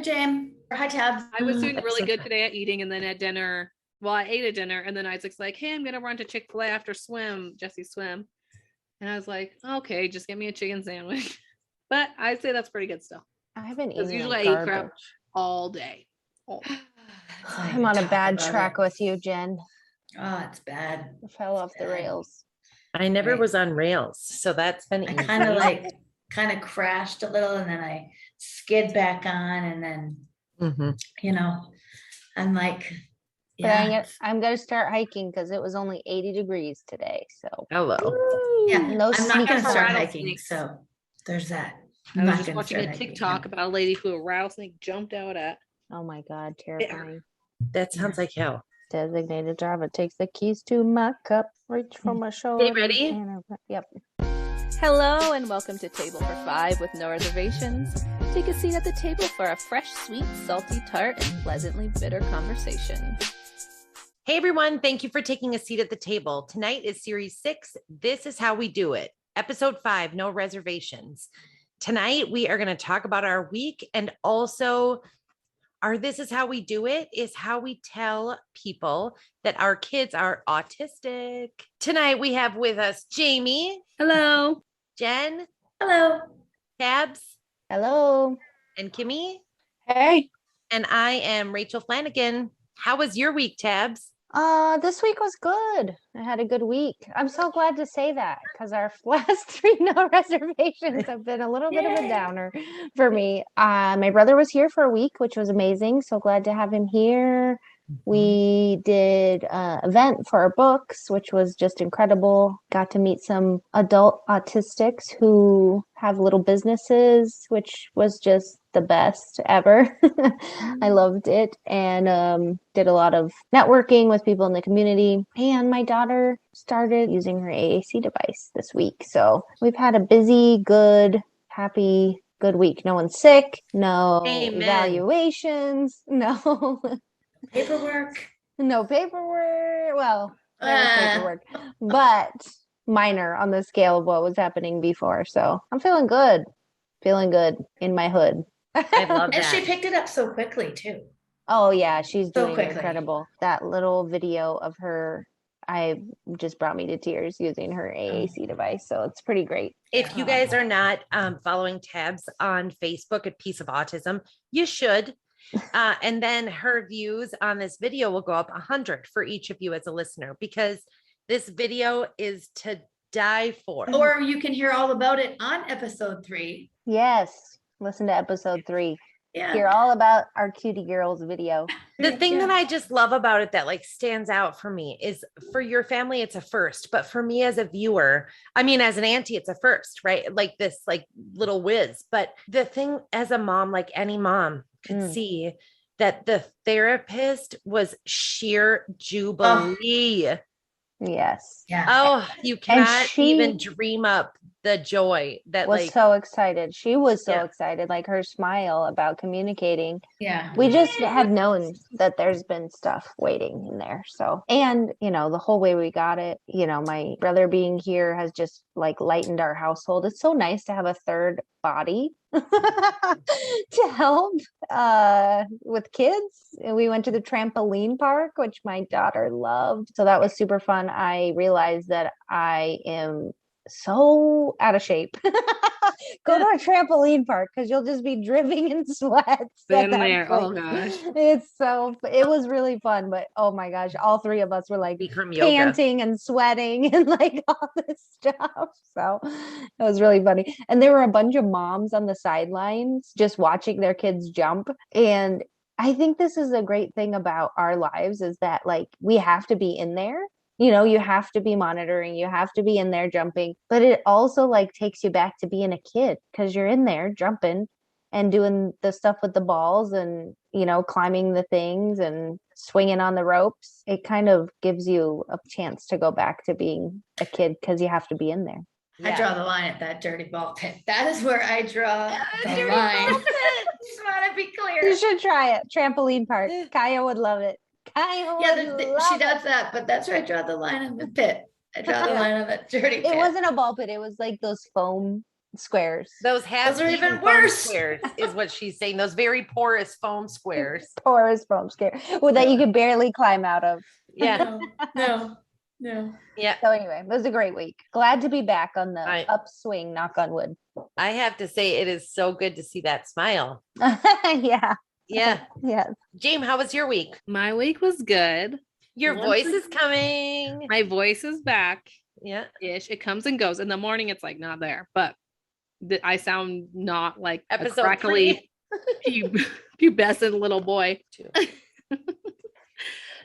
Jam. Hi, Tabs. I was doing really good today at eating, and then at dinner, I ate at dinner, and then Isaac's like, hey, I'm going to run to Chick-fil-A after Jesse's swim. And I was like, okay, just get me a chicken sandwich. But I'd say that's pretty good still. I haven't eaten usually like I eat crap all day. I'm on a bad track with you, Jen. Oh, it's bad. I fell off the rails. I never was on rails, so that's been easy. I kind of crashed a little, and then I skid back on, and then I'm like, yeah. But I'm gonna start hiking because it was only 80 degrees today. So hello. Yeah, I'm not gonna start hiking. So there's that. I was just watching a TikTok about a lady who a rattlesnake jumped out at. Oh my God, terrifying. That sounds like hell. Designated driver takes the keys to my cup, reach for my shoulder. Hey, ready? Yep. Hello and welcome to Table for Five with No Reservations. Take a seat at the table for a fresh, sweet, salty tart, and pleasantly bitter conversation. Hey everyone, thank you for taking a seat at the table. Tonight is series 6. This is how we do it. Episode 5, No Reservations. Tonight we are going to talk about our week, and also our This is how we do it is how we tell people that our kids are autistic. Tonight we have with us Jamie. Hello. Jen. Hello. Tabs. Hello. And Kimmy. Hey. And I am Rachel Flanagan. How was your week, Tabs? This week was good. I had a good week. I'm so glad to say that because our last 3 No Reservations have been a little bit of a downer for me. My brother was here for a week, which was amazing. So glad to have him here. We did an event for our books, which was just incredible. Got to meet some adult autistics who have little businesses, which was just the best ever. I loved it, and did a lot of networking with people in the community. And my daughter started using her AAC device this week. So we've had a busy, good, happy, good week. No one's sick, no evaluations, no paperwork. No paperwork. Well, there was paperwork, but minor on the scale of what was happening before. So I'm feeling good in my hood. I love that. And she picked it up so quickly too. Oh yeah, she's doing incredible. That little video of her, just brought me to tears using her AAC device. So it's pretty great. If you guys are not following Tabs on Facebook at Piece of Autism, you should. And then her views on this video will go up 100 for each of you as a listener, because this video is to die for. Or you can hear all about it on episode 3. Yes. Listen to episode 3. Yeah. Hear all about our cutie girls video. The thing that I just love about it that like stands out for me is, for your family, it's a first, but for me as a viewer, I mean, as an auntie, it's a first, right? Like this, like little whiz. But the thing as a mom, like any mom could see, that the therapist was sheer jubilee. Yes. Yeah. Oh, you cannot even dream up the joy that was so excited. She was so excited, like her smile about communicating. Yeah. We just have known that there's been stuff waiting in there. So, and the whole way we got it, my brother being here has just like lightened our household. It's so nice to have a third body to help with kids. We went to the trampoline park, which my daughter loved. So that was super fun. I realized that I am so out of shape. Go to a trampoline park because you'll just be dripping in sweats. Been there. Oh gosh. It was really fun, but oh my gosh, all 3 of us were like panting and sweating and like all this stuff. So it was really funny. And there were a bunch of moms on the sidelines just watching their kids jump. And I think this is a great thing about our lives, is that like we have to be in there. You have to be monitoring, you have to be in there jumping, but it also like takes you back to being a kid because you're in there jumping and doing the stuff with the balls and, climbing the things and swinging on the ropes. It kind of gives you a chance to go back to being a kid because you have to be in there. I draw the line at that dirty ball pit. That is where I draw the line. Just want to be clear. You should try it. Trampoline park. Kaya would love it. She does that, but that's where I draw the line on the pit. I draw the line on that dirty pit. It wasn't a ball pit. It was like those foam squares. Those Those are even foam worse. squares is what she's saying. Those very porous foam squares. Porous foam square that you could barely climb out of. Yeah. No. Yeah. So anyway, it was a great week. Glad to be back on the I- upswing, knock on wood. I have to say, it is so good to see that smile. Yeah. Yeah. Yeah. James, how was your week? My week was good. Your Once voice again- is coming. My voice is back Yeah. ish. It comes and goes. In the morning, it's like not there, but I sound not like a Episode crackly pubescent little boy.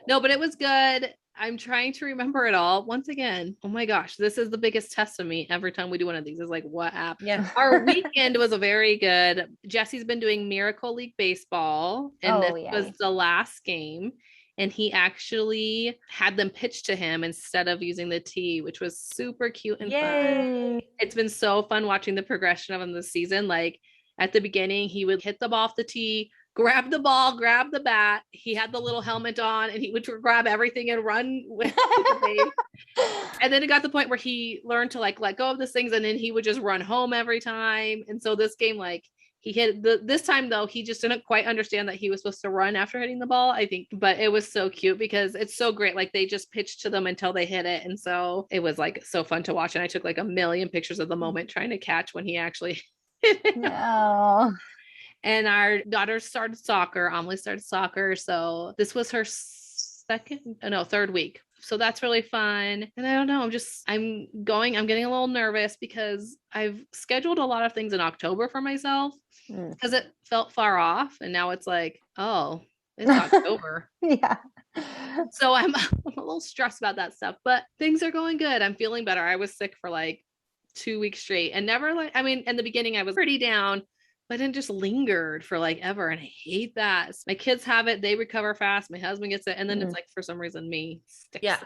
No, but it was good. I'm trying to remember it all. Once again, oh my gosh, this is the biggest test of me every time we do one of these. Is like, what happened? Yeah. Our weekend was a very good. Jesse's been doing Miracle League Baseball, and this was yay. the last game. And he actually had them pitch to him instead of using the tee, which was super cute and fun. Yay. It's been so fun watching the progression of him this season. Like at the beginning, he would hit the ball off the tee, grab the ball, grab the bat. He had the little helmet on and he would grab everything and run with the base. And then it got to the point where he learned to like let go of these things and then he would just run home every time. And so this game, like he hit this time though, he just didn't quite understand that he was supposed to run after hitting the ball, I think. But it was so cute because it's so great. Like they just pitched to them until they hit it. And so it was like so fun to watch. And I took like a million pictures of the moment trying to catch when he actually hit it. No. And our daughter started soccer. Amelie started soccer. So this was her third week. So that's really fun. And I don't know, I'm getting a little nervous because I've scheduled a lot of things in October for myself because it felt far off. And now it's like, oh, it's October. Yeah. So I'm a little stressed about that stuff, but things are going good. I'm feeling better. I was sick for like 2 weeks straight and never in the beginning I was pretty down, but then just lingered for like ever. And I hate that. My kids have it. They recover fast. My husband gets it. And then it's like, for some reason, me sticks. Yeah.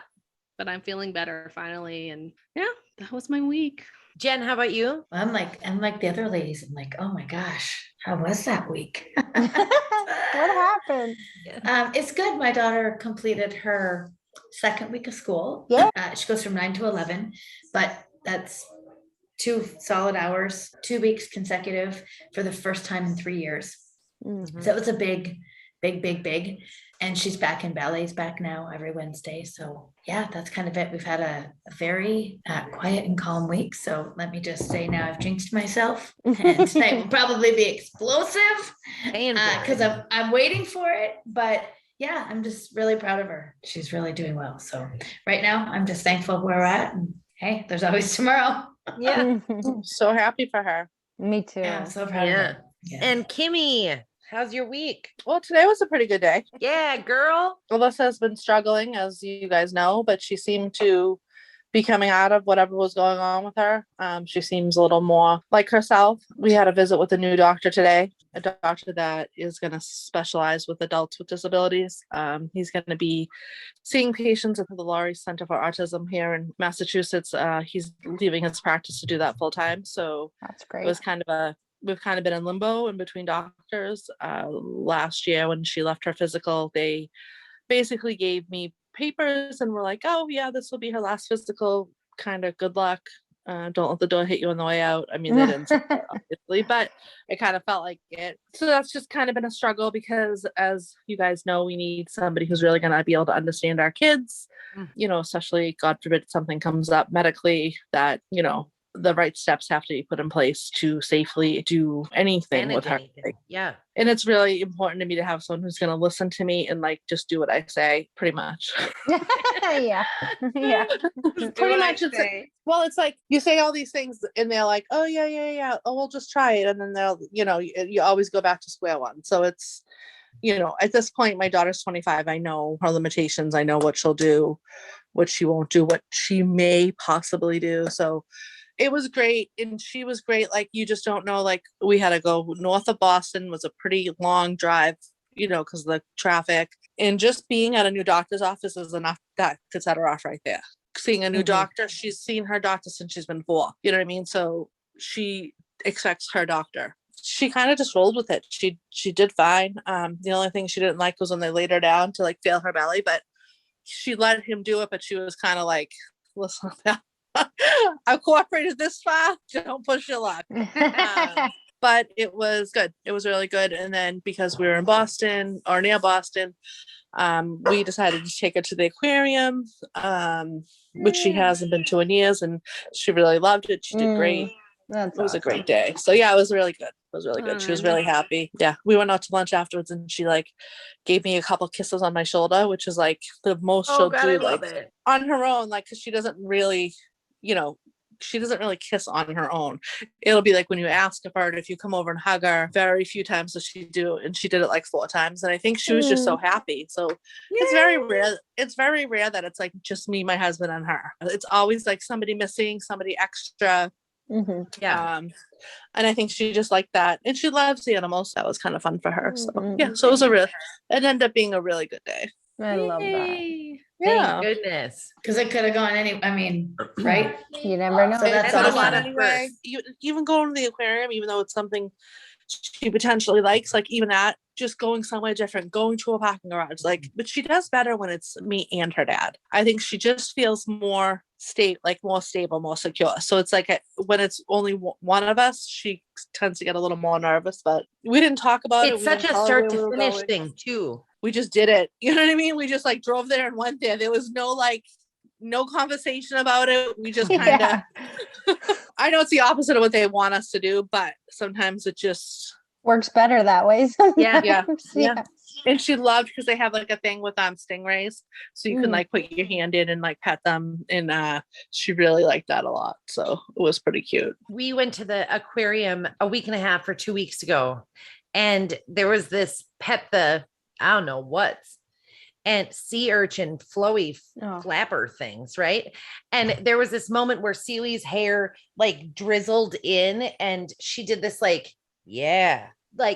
But I'm feeling better finally. And yeah, that was my week. Jen, how about you? I'm like the other ladies. I'm like, oh my gosh, how was that week? What happened? It's good. My daughter completed her second week of school. Yeah. She goes from 9 to 11, but that's 2 solid hours, 2 weeks consecutive for the first time in 3 years. Mhm. So it was a big. And she's back in ballets back now every Wednesday. So yeah, that's kind of it. We've had a very quiet and calm week. So let me just say now I've jinxed myself and tonight will probably be explosive because I'm waiting for it. But yeah, I'm just really proud of her. She's really doing well. So right now I'm just thankful where we're at. And hey, there's always tomorrow. Yeah. So happy for her. Me too. Yeah, I'm so proud of her. Yeah. And Kimmy, how's your week? Well, today was a pretty good day. Yeah, girl. Alyssa has been struggling, as you guys know, but she seemed to be coming out of whatever was going on with her. She seems a little more like herself. We had a visit with a new doctor today, a doctor that is going to specialize with adults with disabilities. He's going to be seeing patients at the Laurie Center for Autism here in Massachusetts. He's leaving his practice to do that full time. So That's it great. was we've kind of been in limbo in between doctors. Last year when she left her physical, they basically gave me papers and were like, oh yeah, this will be her last physical, kind of good luck. Don't let the door hit you on the way out. I mean, they didn't say that, obviously, but it kind of felt like it. So that's just kind of been a struggle because, as you guys know, we need somebody who's really going to be able to understand our kids, especially God forbid something comes up medically that, the right steps have to be put in place to safely do anything with her. Yeah. And it's really important to me to have someone who's going to listen to me and like just do what I say, pretty much. Yeah. Yeah. Pretty much. It's like you say all these things and they're like, oh yeah. Oh, we'll just try it. And then they'll, you always go back to square one. So it's, at this point, my daughter's 25. I know her limitations. I know what she'll do, what she won't do, what she may possibly do. So it was great. And she was great. Like, you just don't know, like we had to go north of Boston, was a pretty long drive, because of the traffic, and just being at a new doctor's office is enough that to set her off right there. Seeing a new doctor, she's seen her doctor since she's been 4, you know what I mean? So she expects her doctor. She kind of just rolled with it. She did fine. The only thing she didn't like was when they laid her down to like feel her belly, but she let him do it. But she was kind of like, listen, I've cooperated this far. Don't push your luck. But it was good. It was really good. And then because we were in Boston or near Boston, we decided to take her to the aquarium, which she hasn't been to in years, and she really loved it. She did great. That's It was a awesome. great day. So yeah, it was really good. It was really good. She was really happy. Yeah. We went out to lunch afterwards and she like gave me a couple kisses on my shoulder, which is like the most she'll do like on her own, like, cause she doesn't really, she doesn't really kiss on her own. It'll be like when you ask her if you come over and hug her, very few times does she do. And she did it like 4 times. And I think she was just so happy. So it's very rare. It's very rare that it's like just me, my husband, and her. It's always like somebody missing, somebody extra. Yeah. And I think she just liked that. And she loves animals. That was kind of fun for her. So yeah. So it ended up being a really good day. I love that. Yeah. Thank goodness. Because it could have gone right? You never know. So that's Could've awesome. gone anyway. Even going to the aquarium, even though it's something she potentially likes, like even that, just going somewhere different, going to a parking garage, like, but she does better when it's me and her dad. I think she just feels more stable, more secure. So it's like when it's only one of us, she tends to get a little more nervous, but we didn't talk about it. It's such a start to finish thing too. We just did it. You know what I mean? We just like drove there and went there. There was no conversation about it. We just kind of, I know it's the opposite of what they want us to do, but sometimes it just works better that way. Yeah. And she loved because they have like a thing with stingrays, so you can like put your hand in and like pet them, and she really liked that a lot. So it was pretty cute. We went to the aquarium a week and a half or 2 weeks ago, and there was this I don't know what's and sea urchin flowy flapper things, right? And there was this moment where Celie's hair like drizzled in, and she did this like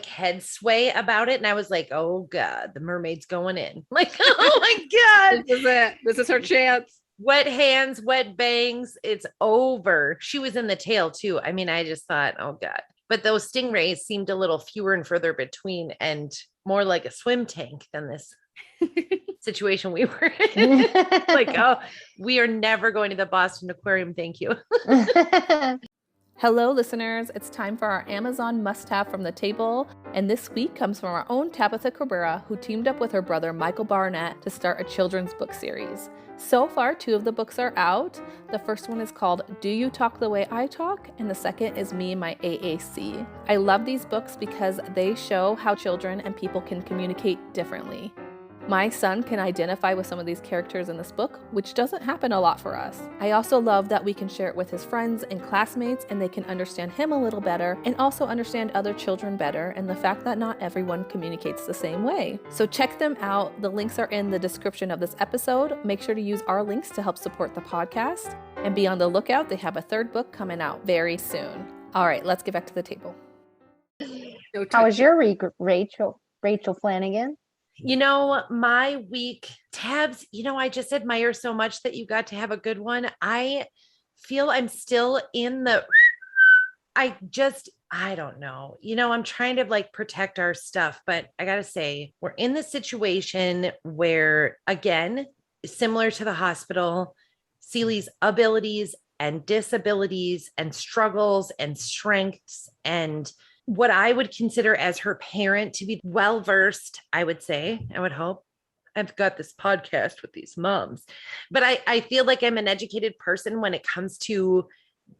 head sway about it, and I was like, oh god, the mermaid's going in. Like, oh my god, this is it. This is her chance. Wet hands, wet bangs, it's over. She was in the tail too. I mean, I just thought, oh god. But those stingrays seemed a little fewer and further between, and more like a swim tank than this situation we were in. Like, oh, we are never going to the Boston Aquarium, thank you. Hello, listeners. It's time for our Amazon must-have from the table. And this week comes from our own Tabitha Cabrera, who teamed up with her brother Michael Barnett to start a children's book series. So far, 2 of the books are out. The first one is called Do You Talk the Way I Talk? And the second is Me, My AAC. I love these books because they show how children and people can communicate differently. My son can identify with some of these characters in this book, which doesn't happen a lot for us. I also love that we can share it with his friends and classmates, and they can understand him a little better and also understand other children better, and the fact that not everyone communicates the same way. So check them out. The links are in the description of this episode. Make sure to use our links to help support the podcast, and be on the lookout. They have a 3rd book coming out very soon. All right, let's get back to the table. How was your week, Rachel Flanagan? My week, Tabs, I just admire so much that you got to have a good one. I feel I'm still in I don't know. I'm trying to like protect our stuff, but I got to say, we're in the situation where, again, similar to the hospital, Celie's abilities and disabilities and struggles and strengths and what I would consider as her parent to be well-versed, I would hope. I've got this podcast with these moms, but I feel like I'm an educated person when it comes to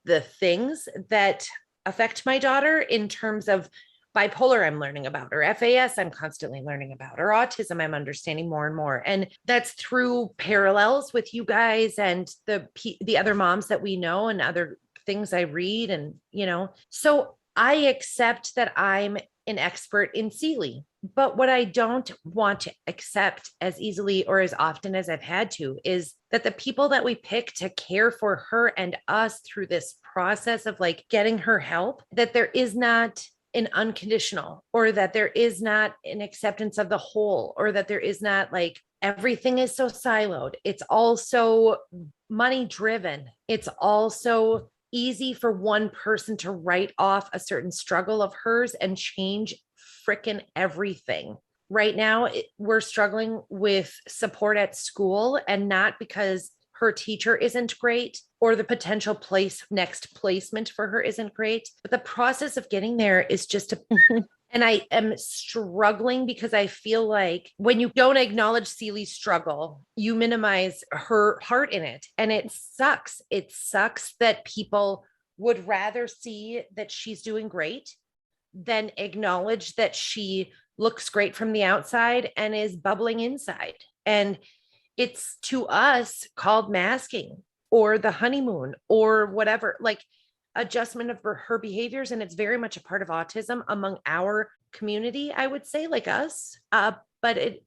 the things that affect my daughter in terms of bipolar I'm learning about, or FAS I'm constantly learning about, or autism I'm understanding more and more. And that's through parallels with you guys and the other moms that we know and other things I read. And, so I accept that I'm an expert in Celie, but what I don't want to accept as easily or as often as I've had to is that the people that we pick to care for her and us through this process of like getting her help, that there is not an unconditional, or that there is not an acceptance of the whole, or that there is not like everything is so siloed. It's also money driven. It's also easy for one person to write off a certain struggle of hers and change frickin' everything. Right now, we're struggling with support at school, and not because her teacher isn't great, or the potential next placement for her isn't great. But the process of getting there is just and I am struggling because I feel like when you don't acknowledge Celie's struggle, you minimize her part in it. And it sucks. It sucks that people would rather see that she's doing great than acknowledge that she looks great from the outside and is bubbling inside. And it's to us called masking or the honeymoon or whatever, like adjustment of her behaviors. And it's very much a part of autism among our community, I would say, like us. But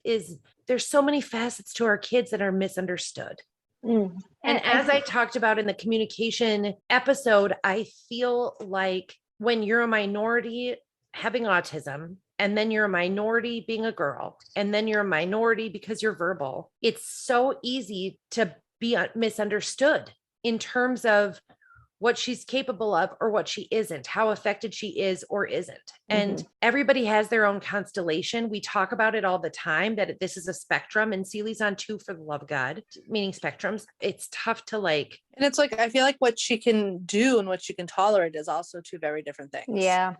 there's so many facets to our kids that are misunderstood. Mm. And as I talked about in the communication episode, I feel like when you're a minority having autism, and then you're a minority being a girl, and then you're a minority because you're verbal, it's so easy to be misunderstood in terms of what she's capable of or what she isn't, how affected she is or isn't. And everybody has their own constellation. We talk about it all the time, that this is a spectrum, and Celie's on 2 for the love of God, meaning spectrums. It's tough to like. And it's like, I feel like what she can do and what she can tolerate is also 2 very different things. Yeah.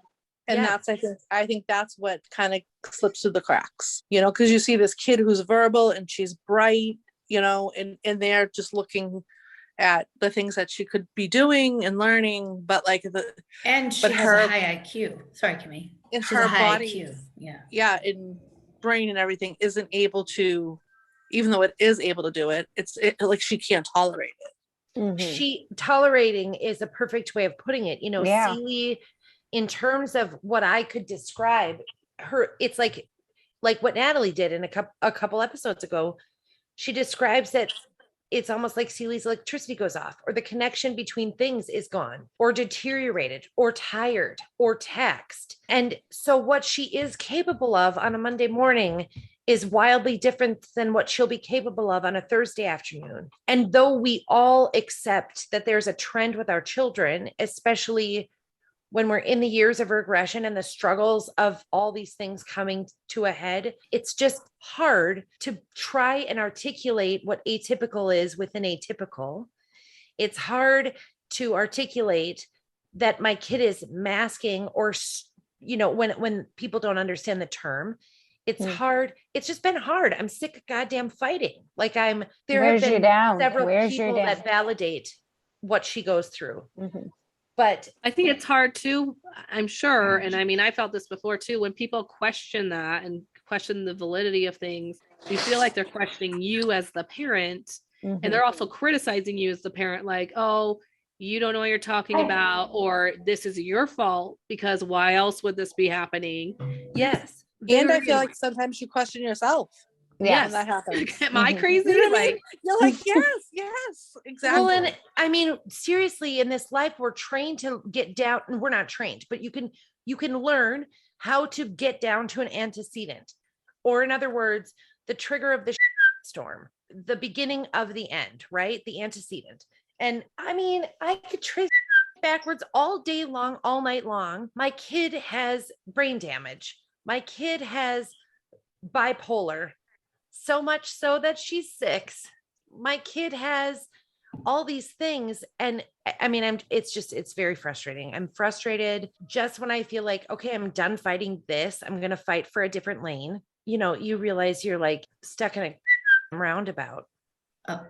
And Yeah. that's, I think that's what kind of slips through the cracks, you know, because you see this kid who's verbal and she's bright, you know, and they're just looking at the things that she could be doing and learning, but like And she but has her- a high IQ. Sorry, Kimmy. in She has her a high body, IQ. Yeah. yeah, in brain and everything isn't able to, even though it is able to do it, like she can't tolerate it. Mhm. She tolerating is a perfect way of putting it. You know, Yeah. Celie, in terms of what I could describe her, it's like what Natalie did in a couple episodes ago. She describes that it's almost like Celie's electricity goes off, or the connection between things is gone, or deteriorated, or tired, or taxed. And so what she is capable of on a Monday morning is wildly different than what she'll be capable of on a Thursday afternoon. And though we all accept that there's a trend with our children, especially when we're in the years of regression and the struggles of all these things coming to a head, it's just hard to try and articulate what atypical is within atypical. It's hard to articulate that my kid is masking, or, you know, when people don't understand the term, it's hard. It's just been hard. I'm sick of goddamn fighting. Like there Wears have you been down. several Wears you people down. that validate what she goes through. Mhm. But I think it's hard too, I'm sure. And I mean, I felt this before too, when people question that and question the validity of things, you feel like they're questioning you as the parent, Mhm. and they're also criticizing you as the parent, like, oh, you don't know what you're talking about, or this is your fault because why else would this be happening? yes, And I feel like sometimes you question yourself Yeah. when that happens. Am I Mhm. crazy? You know what I Like, mean? You're like, yes, exactly. well, and I mean, seriously, in this life, we're trained to get down, and we're not trained, but you can learn how to get down to an antecedent, or in other words, the trigger of the storm, the beginning of the end, right? The antecedent. And I mean, I could trace backwards all day long, all night long. My kid has brain damage. My kid has bipolar, so much so that she's 6. My kid has all these things. And I mean, it's very frustrating. I'm frustrated just when I feel like, okay, I'm done fighting this. I'm going to fight for a different lane. You know, you realize you're like stuck in a roundabout.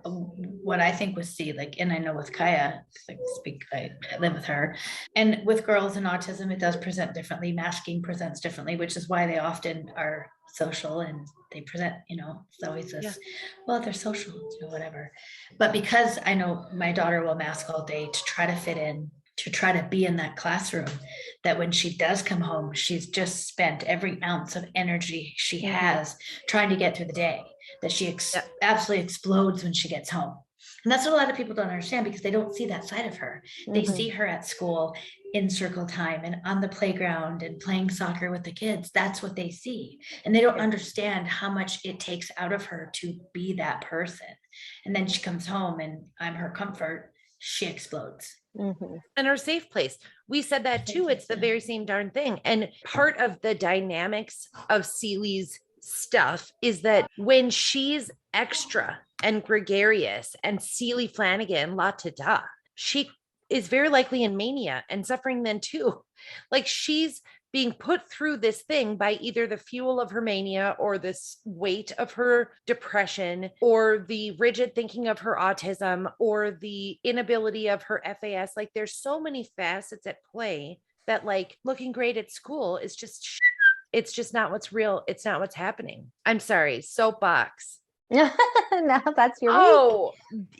What I think with C, like, and I know with Kaya, I live with her, and with girls and autism, it does present differently. Masking presents differently, which is why they often are social and they present, you know, it's always this, well, they're social, you know, whatever. But because I know my daughter will mask all day to try to fit in, to try to be in that classroom, that when she does come home, she's just spent every ounce of energy she has trying to get through the day, that she absolutely explodes when she gets home. And that's what a lot of people don't understand, because they don't see that side of her. They see her at school in circle time and on the playground and playing soccer with the kids. That's what they see. And they don't understand how much it takes out of her to be that person. And then she comes home and I'm her comfort. She explodes. And our safe place. We said that too. It's the very same darn thing. And part of the dynamics of Celie's stuff is that when she's extra, and gregarious and Celie Flanagan, la ta da. She is very likely in mania and suffering then too. Like she's being put through this thing by either the fuel of her mania or this weight of her depression or the rigid thinking of her autism or the inability of her FAS. Like there's so many facets at play that like looking great at school is just, it's just not what's real. It's not what's happening. I'm sorry. Soapbox. No, that's your week. Oh,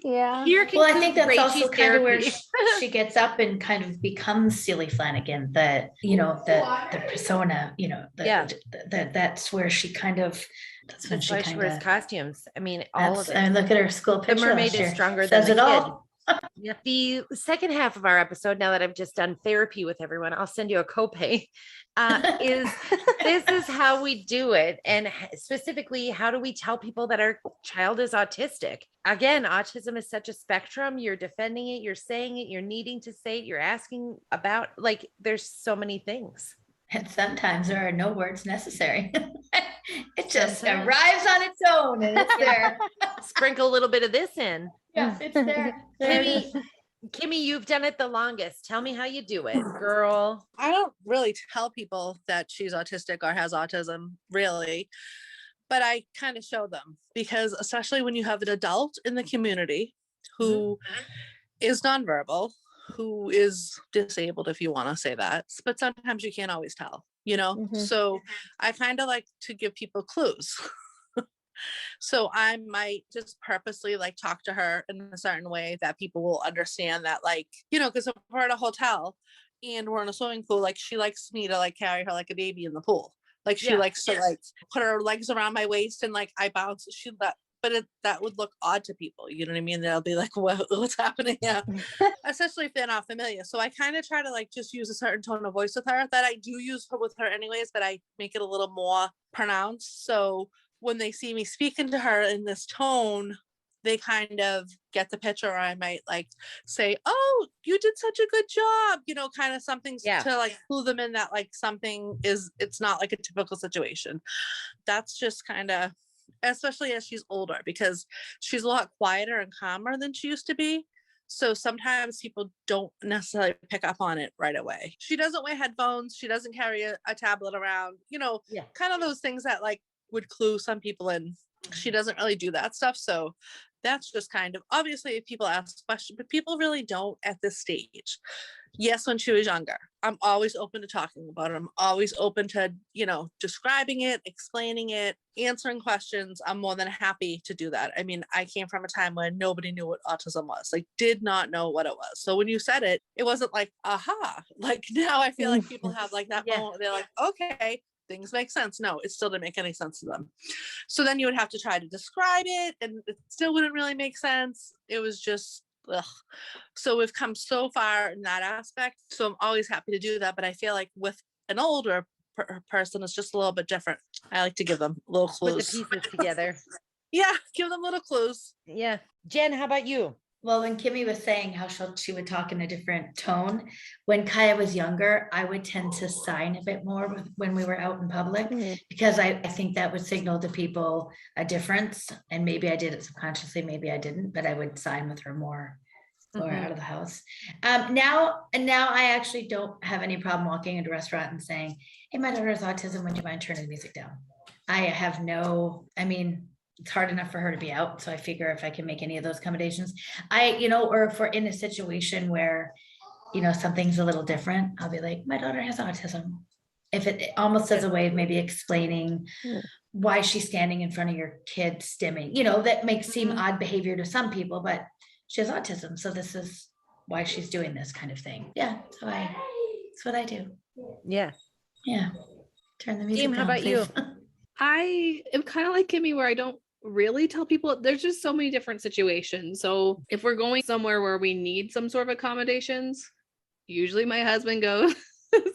Yeah. here Well, I think that's concludes also Rachel's kind of where therapy. she gets up and kind of becomes Celie Flanagan, the persona, Yeah. that's where she kind of, that's when That's she why she kind wears of, costumes. I mean, all of it. I mean, look at her school The picture mermaid last is year. stronger than Says the it kid. all. Yeah. The second half of our episode, now that I've just done therapy with everyone, I'll send you a copay, is this is how we do it. And specifically, how do we tell people that our child is autistic? Again, autism is such a spectrum. You're defending it, you're saying it, you're needing to say it, you're asking about, like, there's so many things. And sometimes there are no words necessary. It just Sometimes. arrives on its own and it's there. Sprinkle a little bit of this in. Yeah, it's there. Kimmy, you've done it the longest. Tell me how you do it, girl. I don't really tell people that she's autistic or has autism, really, but I kind of show them because, especially when you have an adult in the community who is nonverbal, who is disabled, if you want to say that, but sometimes you can't always tell, So I kind of like to give people clues. So I might just purposely like talk to her in a certain way that people will understand that, like, because if we're at a hotel and we're in a swimming pool, like she likes me to like carry her like a baby in the pool. Like she likes to like put her legs around my waist and like I bounce. That would look odd to people. You know what I mean? They'll be like, what's happening? Yeah. Especially if they're not familiar. So I kind of try to like just use a certain tone of voice with her that I do use with her anyways, but I make it a little more pronounced. So when they see me speaking to her in this tone, they kind of get the picture. Or I might like say, oh, you did such a good job, kind of something to like clue them in that like it's not like a typical situation. That's just kind of, especially as she's older, because she's a lot quieter and calmer than she used to be. So sometimes people don't necessarily pick up on it right away. She doesn't wear headphones. She doesn't carry a tablet around, kind of those things that like would clue some people in. She doesn't really do that stuff. So that's just kind of, obviously if people ask questions, but people really don't at this stage. Yes, when she was younger, I'm always open to talking about it. I'm always open to, describing it, explaining it, answering questions. I'm more than happy to do that. I mean, I came from a time when nobody knew what autism was, like did not know what it was. So when you said it, it wasn't like, aha, like now I feel like people have like that moment. They're like, okay, things make sense. No, it still didn't make any sense to them. So then you would have to try to describe it and it still wouldn't really make sense. It was just, ugh. So we've come so far in that aspect. So I'm always happy to do that. But I feel like with an older person, it's just a little bit different. I like to give them little clues. Put the pieces together. Yeah, give them little clues. Yeah. Jen, how about you? Well, when Kimmy was saying how she would talk in a different tone, when Kaya was younger, I would tend to sign a bit more when we were out in public, because I think that would signal to people a difference. And maybe I did it subconsciously, maybe I didn't, but I would sign with her more or out of the house. Now I actually don't have any problem walking into a restaurant and saying, hey, my daughter has autism, would you mind turning the music down? It's hard enough for her to be out. So I figure if I can make any of those accommodations, or if we're in a situation where, something's a little different, I'll be like, my daughter has autism. If it almost as a way of maybe explaining why she's standing in front of your kid stimming, that makes seem odd behavior to some people, but she has autism. So this is why she's doing this kind of thing. Yeah. So that's what I do. Yeah. Yeah. Turn the music Jim, down, how about please. you? I am kind of like Kimmy, where I don't really tell people. There's just so many different situations. So if we're going somewhere where we need some sort of accommodations, usually my husband goes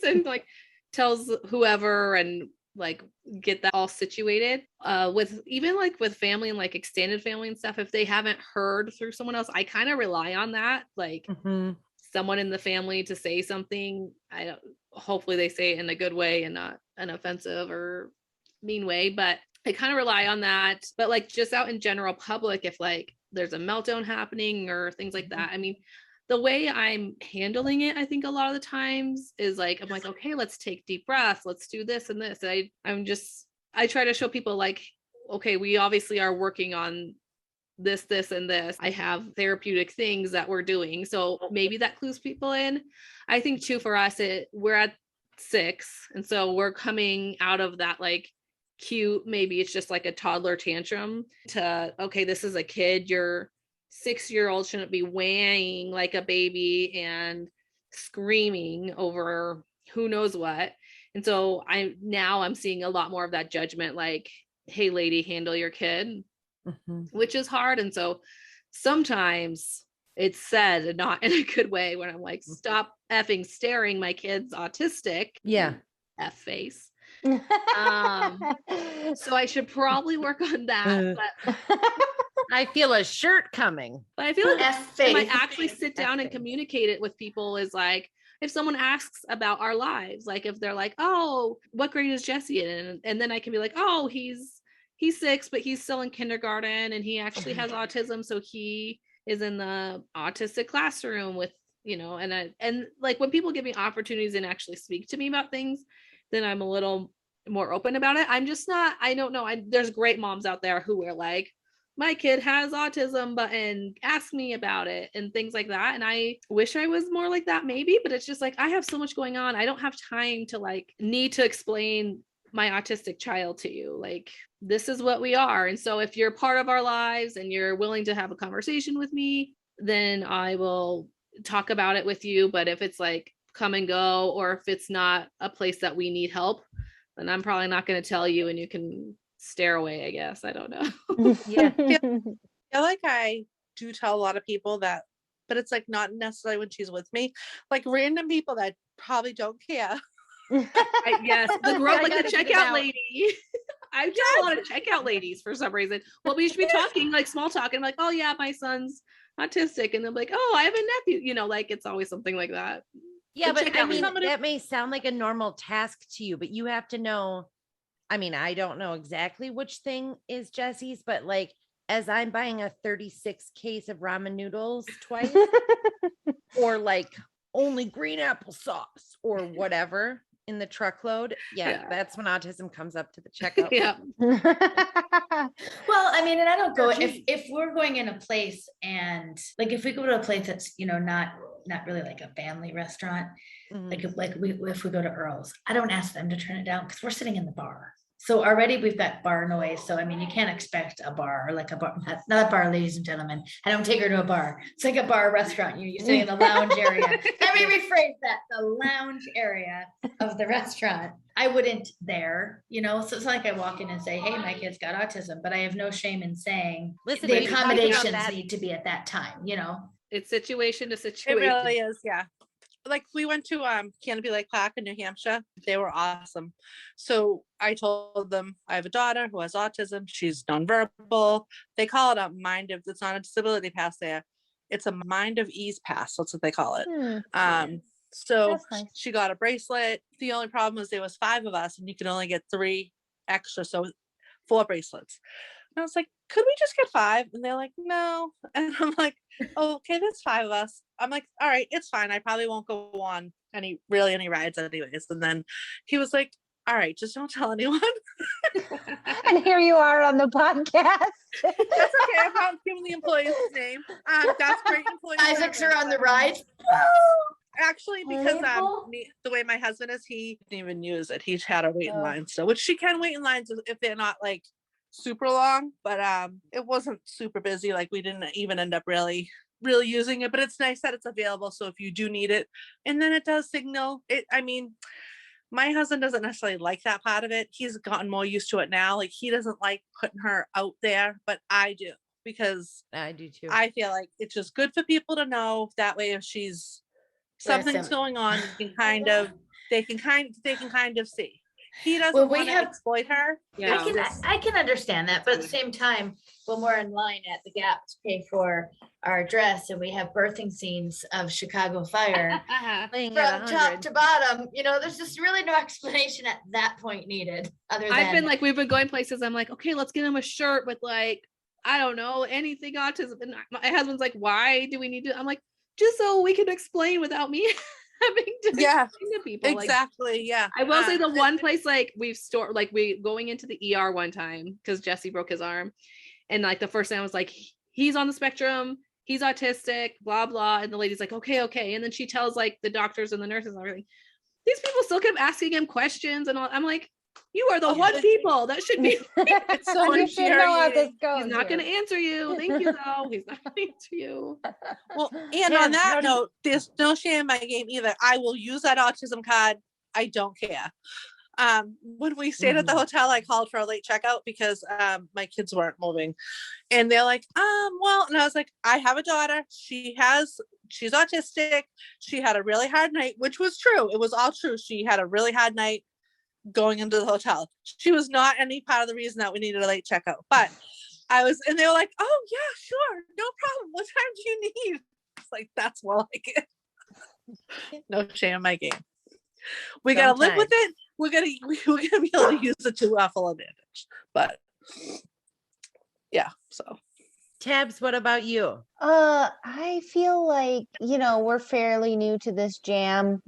and like tells whoever and like get that all situated. With even like with family and like extended family and stuff, if they haven't heard through someone else, I kind of rely on that, like someone in the family to say something. Hopefully they say it in a good way and not an offensive or mean way. But I kind of rely on that. But like just out in general public, if like there's a meltdown happening or things like that, I mean, the way I'm handling it, I think a lot of the times is like, I'm like, okay, let's take deep breaths. Let's do this and this. I try to show people like, okay, we obviously are working on this, and this. I have therapeutic things that we're doing. So maybe that clues people in. I think too, for us, we're at 6. And so we're coming out of that like cute, maybe it's just like a toddler tantrum to, okay, this is a kid. Your 6-year-old shouldn't be weighing like a baby and screaming over who knows what. And so I'm seeing a lot more of that judgment, like, hey lady, handle your kid, which is hard. And so sometimes it's said and not in a good way when I'm like, stop effing staring, my kid's autistic. Yeah. F face. So I should probably work on that. But I feel a shirt coming. But I feel like F if I face. actually sit down and communicate it with people is like, if someone asks about our lives, like if they're like, oh, what grade is Jesse in? And then I can be like, oh, he's 6, but he's still in kindergarten and he actually has autism. So he is in the autistic classroom with, and like when people give me opportunities and actually speak to me about things, then I'm a little more open about it. I'm just not, I don't know. There's great moms out there who are like, my kid has autism, and ask me about it and things like that. And I wish I was more like that maybe, but it's just like, I have so much going on. I don't have time to like need to explain my autistic child to you. Like, this is what we are. And so if you're part of our lives and you're willing to have a conversation with me, then I will talk about it with you. But if it's like come and go, or if it's not a place that we need help, then I'm probably not going to tell you and you can stare away, I guess. I don't know. Yeah. I feel like I do tell a lot of people that, but it's like not necessarily when she's with me, like random people that probably don't care. Yes, the girl, I like the gotta get it checkout out. lady. I've done a lot of checkout ladies for some reason. Well, we should be talking like small talk, and I'm like, oh yeah, my son's autistic, and they're like, oh, I have a nephew. Like it's always something like that. Yeah, The but I checkout mean, lady. that may sound like a normal task to you, but you have to know. I mean, I don't know exactly which thing is Jesse's, but like as I'm buying a 36 case of ramen noodles twice, or like only green apple sauce or whatever in the truckload. Yeah, that's when autism comes up to the checkout. Yeah. Well, I mean, and I don't go if we're going in a place and like if we go to a place that's not really like a family restaurant, like if we go to Earl's, I don't ask them to turn it down because we're sitting in the bar. So already we've got bar noise. So I mean, you can't expect a bar or like a bar, not a bar, ladies and gentlemen. I don't take her to a bar. It's like a bar restaurant. You're sitting in the lounge area. Let me rephrase that: the lounge area of the restaurant. I wouldn't there, so it's not like I walk in and say, hey, my kid's got autism, but I have no shame in saying Listen, the we talked about accommodations that. need to be at that time, It's situation to It situation. really is, yeah. Like we went to Canopy Lake Park in New Hampshire. They were awesome. So I told them I have a daughter who has autism. She's nonverbal. They call it a mind of, it's not a disability pass there. It's a mind of ease pass. That's what they call it. So That's nice. she got a bracelet. The only problem was there was 5 of us and you could only get 3 extra. So 4 bracelets. And I was like, could we just get 5? And they're like, no. And I'm like, oh, okay, there's 5 of us. I'm like, all right, it's fine. I probably won't go on any rides anyways. And then he was like, all right, just don't tell anyone. And here you are on the podcast. That's okay. I'm not giving the employee's name. That's great employee. Isaacs are on the ride. Actually, because Label? the way my husband is, he didn't even use it. He's had to wait in line still, which she can wait in lines if they're not like super long, but it wasn't super busy. Like we didn't even end up really using it, but it's nice that it's available. So if you do need it, and then it does signal it. I mean, my husband doesn't necessarily like that part of it. He's gotten more used to it now. Like he doesn't like putting her out there, but I do, because I do too. I feel like it's just good for people to know. That way, if something's going on, you can they can kind of see. he doesn't Well, we want to have- exploit her. Yeah. I can understand that, but at the same time, when we're in line at the Gap to pay for our dress and we have birthing scenes of Chicago Fire Playing at from top 100. to bottom, there's just really no explanation at that point needed, other than. I've been like, we've been going places. I'm like, okay, let's get him a shirt with like, I don't know, anything autism. And my husband's like, why do we need to? I'm like, just so we can explain without me having to explain to people. Exactly. Yeah. I will say the one place like we've stored, like we going into the ER one time because Jesse broke his arm. And like the first thing I was like, he's on the spectrum, he's autistic, blah, blah. And the lady's like, okay. And then she tells like the doctors and the nurses and everything. These people still kept asking him questions and all. I'm like, you are the one people that should be. It's so You should know how this infuriating. goes. He's not going to here. answer you. Thank you, though. He's not going to answer you. Well, and Yeah, on that how do you- note, there's no shame in my game either. I will use that autism card. I don't care. When we stayed at the hotel, I called for a late checkout because my kids weren't moving. And they're like, well, and I was like, I have a daughter. She's autistic. She had a really hard night, which was true. It was all true. She had a really hard night going into the hotel. She was not any part of the reason that we needed a late checkout. But and they were like, oh yeah, sure, no problem. What time do you need? It's like, that's more like it. No shame in my game. We gotta live with it. We're gonna be able to use it to our full advantage. But yeah, so Tabs, what about you? I feel like, we're fairly new to this jam.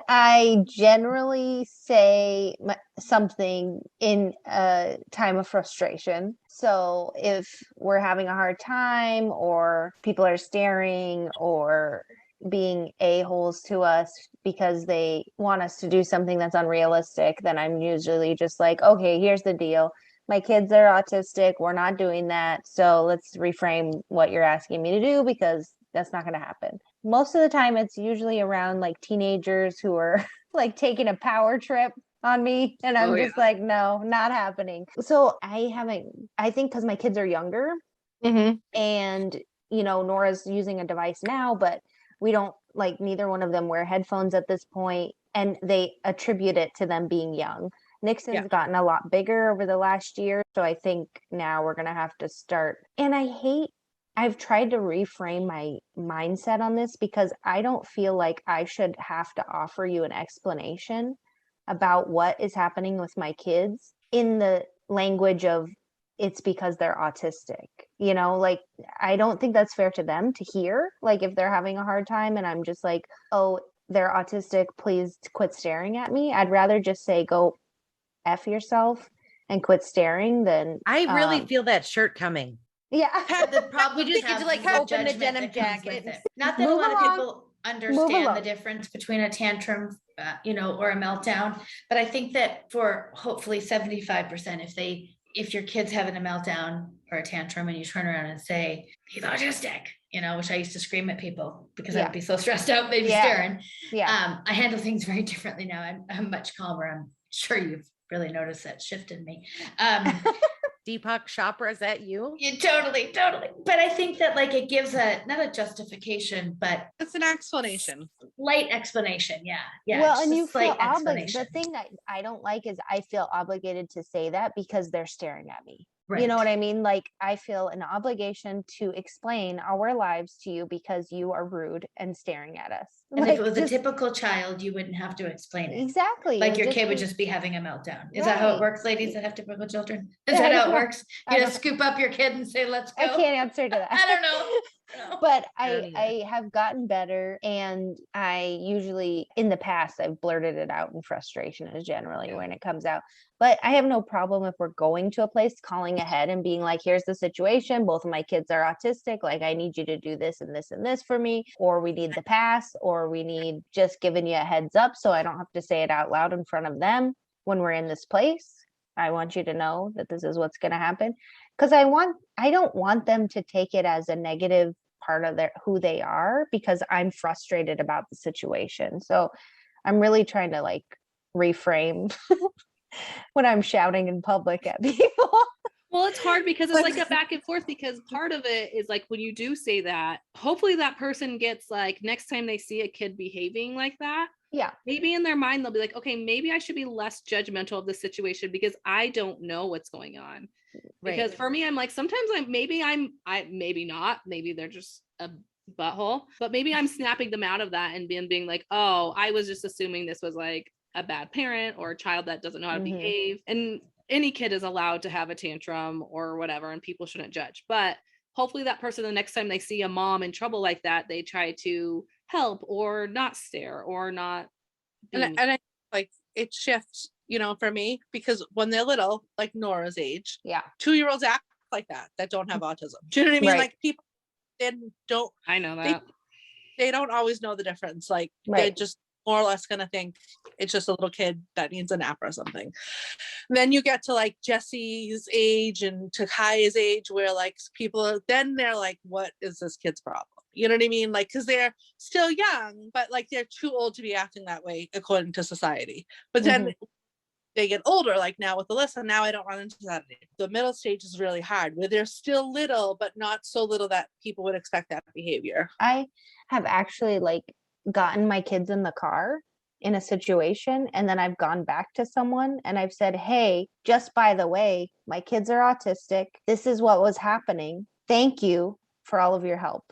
I generally say something in a time of frustration. So if we're having a hard time or people are staring or being a-holes to us because they want us to do something that's unrealistic, then I'm usually just like, okay, here's the deal. My kids are autistic. We're not doing that. So let's reframe what you're asking me to do because that's not going to happen. Most of the time, it's usually around like teenagers who are like taking a power trip on me. And I'm just like, no, not happening. So I think because my kids are younger and, Nora's using a device now, but we don't neither one of them wear headphones at this point, and they attribute it to them being young. Nixon's gotten a lot bigger over the last year. So I think now we're going to have to start. And I've tried to reframe my mindset on this because I don't feel like I should have to offer you an explanation about what is happening with my kids in the language of it's because they're autistic. I don't think that's fair to them to hear, if they're having a hard time and I'm just like, oh, they're autistic, please quit staring at me. I'd rather just say, go F yourself and quit staring than I really feel that shirt coming. Yeah. The problem You just have get to, is the open the judgment denim that comes jacket. with it. Not that a Move lot of along. people understand the along. difference between a tantrum, or a meltdown, but I think that for hopefully 75%, if your kid's having a meltdown or a tantrum and you turn around and say, he's autistic, which I used to scream at people because I would be so stressed out, they'd be staring. Yeah. I handle things very differently now. I'm much calmer. I'm sure you've really noticed that shift in me. Deepak Chopra, is that you? Yeah, totally. But I think that it gives not a justification, but it's an explanation. Light explanation. Yeah. Well, and you feel slight obligated. The explanation. thing that I don't like is I feel obligated to say that because they're staring at me. You Right. know what I mean? I feel an obligation to explain our lives to you because you are rude and staring at us. And if it was a typical child, you wouldn't have to explain it. Exactly. Like It your would kid would be- just be having a meltdown. Is that how it Right. works, ladies that have typical children? Is I that how don't it know. works? I You don't just scoop up your kid and say, let's go. I can't answer to that. I don't know. But I don't either. I have gotten better, and I usually in the past I've blurted it out in frustration is generally when it comes out. But I have no problem if we're going to a place calling ahead and being like, here's the situation, both of my kids are autistic, I need you to do this and this and this for me, or we need the pass, or we need just giving you a heads up so I don't have to say it out loud in front of them when we're in this place. I want you to know that this is what's going to happen, because I don't want them to take it as a negative part of who they are, because I'm frustrated about the situation. So I'm really trying to reframe when I'm shouting in public at people. Well, it's hard because it's a back and forth, because part of it is when you do say that, hopefully that person gets next time they see a kid behaving like that, Yeah. maybe in their mind, they'll be like, okay, maybe I should be less judgmental of the situation because I don't know what's going on. Because for me, I'm like, sometimes maybe not, maybe they're just a butthole, but maybe I'm snapping them out of that and being like, oh, I was just assuming this was like a bad parent or a child that doesn't know how to behave. And any kid is allowed to have a tantrum or whatever, and people shouldn't judge. But hopefully that person, the next time they see a mom in trouble like that, they try to help or not stare or not be. And I like it shifts, you know, for me, because when they're little, like Nora's age, Yeah. 2-year-olds act like that don't have autism. Do you know what I mean? Right. Like people then don't, I know that. they don't always know the difference. Like they're Right. just more or less gonna think it's just a little kid that needs a nap or something. Then you get to like Jesse's age and Takai's age where like then they're like, what is this kid's problem? You know what I mean? Like, because they're still young, but like they're too old to be acting that way according to society. But then they get older, like now with Alyssa, now I don't run into that. The middle stage is really hard where they're still little, but not so little that people would expect that behavior. I have actually like gotten my kids in the car in a situation, and then I've gone back to someone and I've said, hey, just by the way, my kids are autistic. This is what was happening. Thank you for all of your help.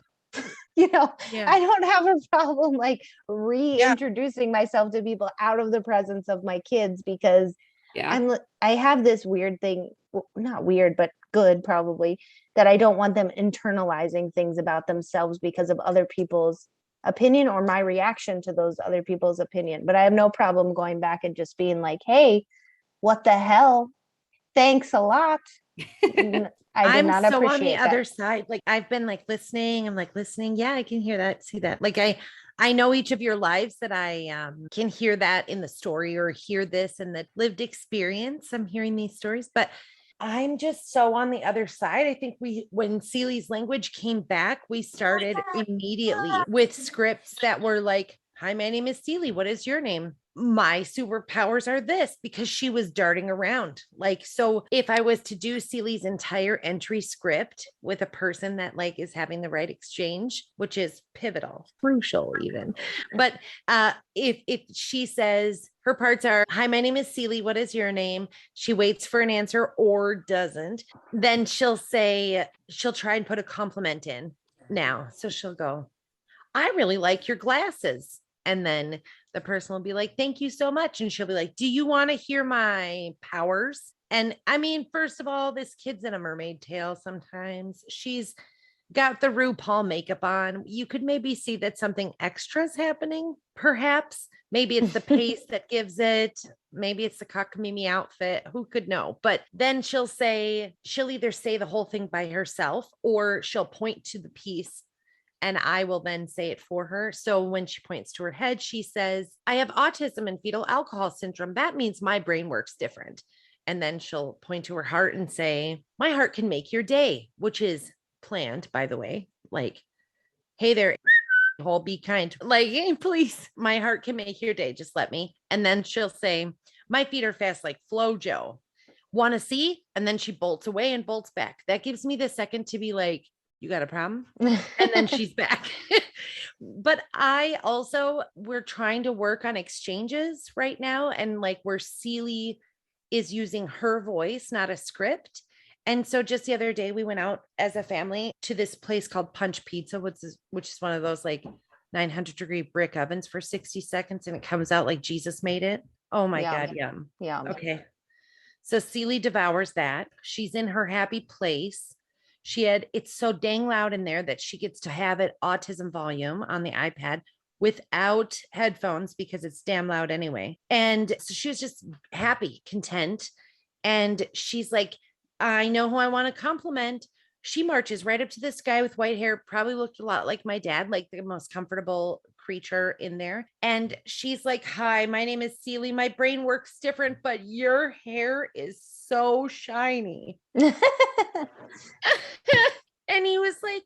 You know, I don't have a problem like reintroducing myself to people out of the presence of my kids, because I have this weird thing, not weird, but good probably, that I don't want them internalizing things about themselves because of other people's opinion or my reaction to those other people's opinion. But I have no problem going back and just being like, hey, what the hell? Thanks a lot. I'm so on the other side. Like I've been like listening. I'm like listening. Yeah, I can hear that. See that. Like I know each of your lives, that I can hear that in the story or hear this in the lived experience. I'm hearing these stories, but I'm just so on the other side. I think when Seely's language came back, we started immediately with scripts that were like, hi, my name is Seely. What is your name? My superpowers are this, because she was darting around. Like, so if I was to do Seely's entire entry script with a person that like is having the right exchange, which is pivotal, crucial even. But if she says her parts are, hi, my name is Seely. What is your name? She waits for an answer or doesn't. Then she'll try and put a compliment in now. So she'll go, I really like your glasses. And then the person will be like, thank you so much. And she'll be like, do you want to hear my powers? And I mean, first of all, this kid's in a mermaid tail sometimes. She's got the RuPaul makeup on. You could maybe see that something extra is happening, perhaps. Maybe it's the pace that gives it. Maybe it's the cockamamie outfit. Who could know? But then she'll either say the whole thing by herself, or she'll point to the piece and I will then say it for her. So when she points to her head, she says, I have autism and fetal alcohol syndrome. That means my brain works different. And then she'll point to her heart and say, my heart can make your day, which is planned, by the way. Like, hey there, whole be kind. Like, hey, please, my heart can make your day. Just let me. And then she'll say, my feet are fast like Flojo. Want to see? And then she bolts away and bolts back. That gives me the second to be like, you got a problem? And then she's back. But we're trying to work on exchanges right now. And like where Seely is using her voice, not a script. And so just the other day, we went out as a family to this place called Punch Pizza, which is one of those like 900-degree brick ovens for 60 seconds. And it comes out like Jesus made it. Oh my God. Yum. Yeah. Okay. So Seely devours that. She's in her happy place. It's so dang loud in there that she gets to have it autism volume on the iPad without headphones because it's damn loud anyway. And so she was just happy, content. And she's like, I know who I want to compliment. She marches right up to this guy with white hair, probably looked a lot like my dad, like the most comfortable creature in there. And she's like, hi, my name is Seely. My brain works different, but your hair is so shiny. And he was like,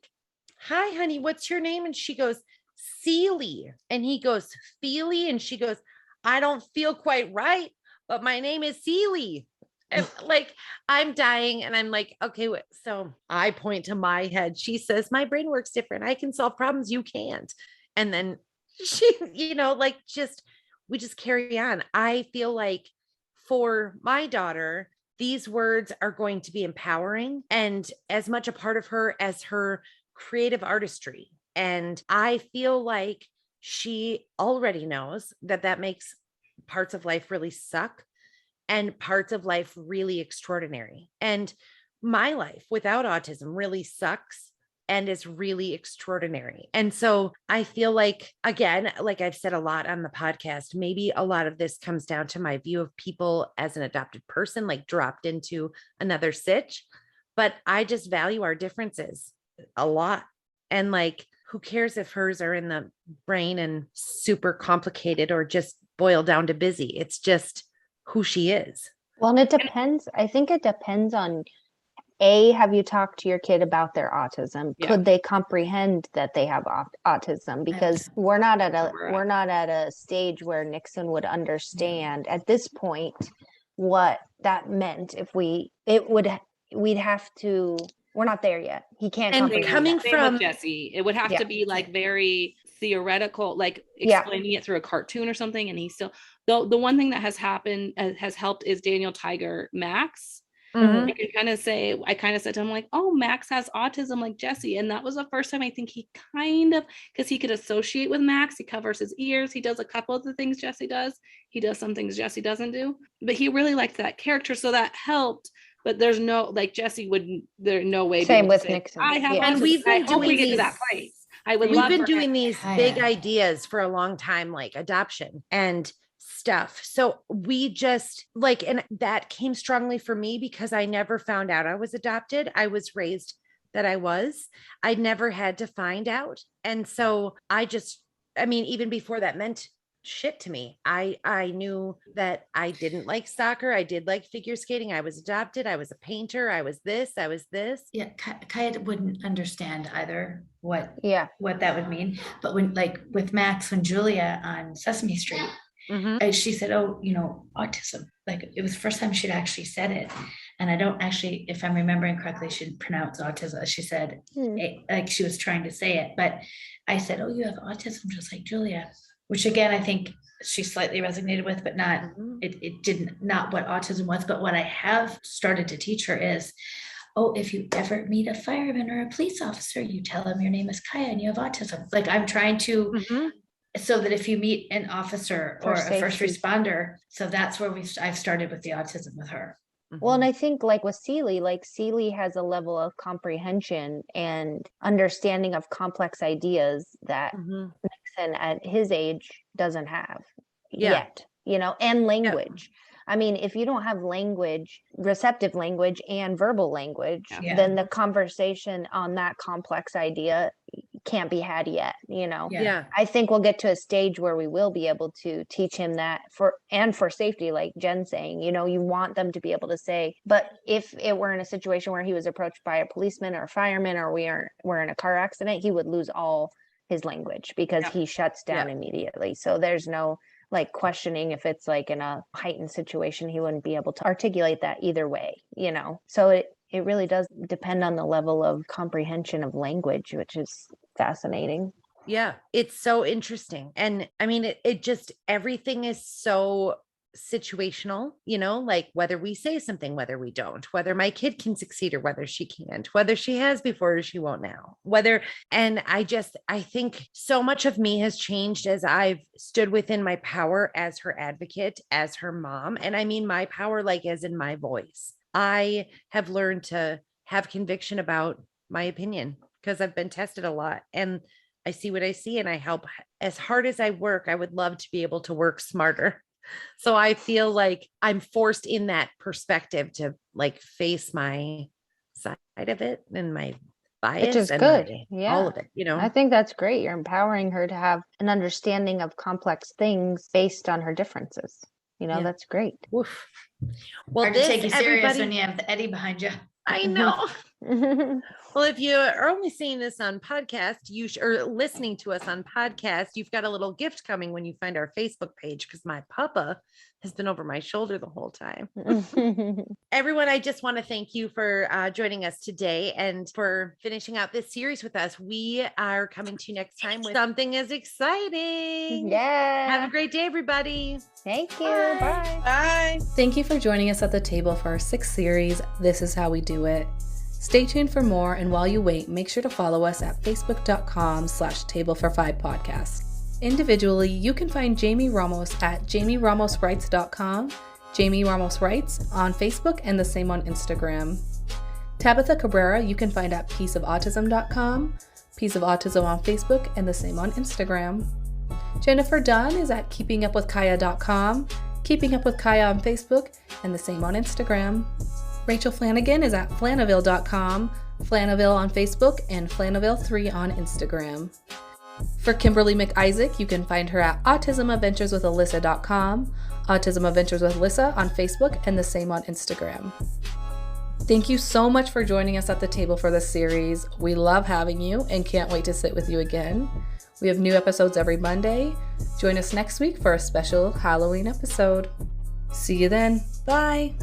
hi, honey, what's your name? And she goes, Seely. And he goes, Feely. And she goes, I don't feel quite right, but my name is Seely. And like, I'm dying. And I'm like, okay, so I point to my head. She says, my brain works different. I can solve problems you can't. And then she, like just just carry on. I feel like for my daughter, these words are going to be empowering and as much a part of her as her creative artistry. And I feel like she already knows that that makes parts of life really suck and parts of life really extraordinary. And my life without autism really sucks and is really extraordinary. And so I feel like, again, like I've said a lot on the podcast, maybe a lot of this comes down to my view of people as an adopted person, like dropped into another sitch. But I just value our differences a lot. And like, who cares if hers are in the brain and super complicated or just boiled down to busy? It's just who she is. Well, and it depends. I think it depends on have you talked to your kid about their autism? Yeah. Could they comprehend that they have autism? Because we're not at a stage where Nixon would understand at this point what that meant. We'd have to. We're not there yet. He can't And comprehend. coming that. Same with from Jesse, it would have Yeah. to be like very theoretical, like Yeah. explaining it through a cartoon or something. And he's still the one thing that has happened has helped is Daniel Tiger Max. Mhm. I can kind of say, I kind of said to him like, oh, Max has autism like Jesse. And that was the first time I think he kind of, because he could associate with Max. He covers his ears. He does a couple of the things Jesse does. He does some things Jesse doesn't do, but he really liked that character. So that helped. But there's no, like Jesse wouldn't, there's no way. Same with say, Nixon. I have Yeah. And autism. we've been I hope we doing get to that these- place. I would We've love been for doing him. these Kaya. big ideas for a long time, like adoption and stuff. So we just like, and that came strongly for me because I never found out I was adopted. I was raised that I was. I never had to find out. And so I mean, even before that meant shit to me. I knew that I didn't like soccer. I did like figure skating. I was adopted. I was a painter. I was this. Yeah, Kaya wouldn't understand either what Yeah. that would mean. But when, like with Max, when Julia on Sesame Street, Mhm. she said, oh, autism. Like it was the first time she'd actually said it. And I don't actually, if I'm remembering correctly, she didn't pronounce autism. She said, like she was trying to say it. But I said, oh, you have autism just like Julia, which again, I think she slightly resonated with, but not, it didn't, not what autism was. But what I have started to teach her is, oh, if you ever meet a fireman or a police officer, you tell them your name is Kaya and you have autism. Like I'm trying to, so that if you meet an officer or a first responder, so that's where I've started with the autism with her. Well, and I think like with Seeley has a level of comprehension and understanding of complex ideas that Nixon at his age doesn't have yet, and language. I mean, if you don't have language, receptive language and verbal language, then the conversation on that complex idea can't be had yet, I think we'll get to a stage where we will be able to teach him that for safety, like Jen saying, you want them to be able to say, but if it were in a situation where he was approached by a policeman or a fireman, or we're in a car accident, he would lose all his language because he shuts down immediately. So there's no like questioning if it's like in a heightened situation, he wouldn't be able to articulate that either way, so it really does depend on the level of comprehension of language, which is fascinating. Yeah, it's so interesting. And I mean, it just, everything is so situational, like whether we say something, whether we don't, whether my kid can succeed or whether she can't, whether she has before or she won't now, and I think so much of me has changed as I've stood within my power as her advocate, as her mom. And I mean, my power, like as in my voice. I have learned to have conviction about my opinion because I've been tested a lot and I see what I see and I help. As hard as I work, I would love to be able to work smarter. So I feel like I'm forced in that perspective to like face my side of it and my bias, which is and good. all of it, I think that's great. You're empowering her to have an understanding of complex things based on her differences. That's great. Oof. Well, Hard to take you serious when you have the Eddie behind you. I know. Well, if you are only seeing this on podcast, or listening to us on podcast, you've got a little gift coming when you find our Facebook page, because my papa has been over my shoulder the whole time. Everyone, I just want to thank you for joining us today and for finishing out this series with us. We are coming to you next time with something as exciting. Yeah. Have a great day, everybody. Thank you. Bye. Bye. Bye. Thank you for joining us at the table for our 6th series, This Is How We Do It. Stay tuned for more, and while you wait, make sure to follow us at facebook.com/tablefor5podcast. Individually, you can find Jamie Ramos at jamieramoswrites.com, Jamie Ramos Writes on Facebook, and the same on Instagram. Tabitha Cabrera, you can find at pieceofautism.com, Piece of Autism on Facebook, and the same on Instagram. Jennifer Dunn is at keepingupwithkaya.com, Keeping Up with Kaya on Facebook, and the same on Instagram. Rachel Flanagan is at flanaville.com, Flanaville on Facebook, and Flanaville3 on Instagram. For Kimberly McIsaac, you can find her at autismadventureswithalyssa.com, Autism Adventures with Alyssa on Facebook, and the same on Instagram. Thank you so much for joining us at the table for this series. We love having you and can't wait to sit with you again. We have new episodes every Monday. Join us next week for a special Halloween episode. See you then. Bye.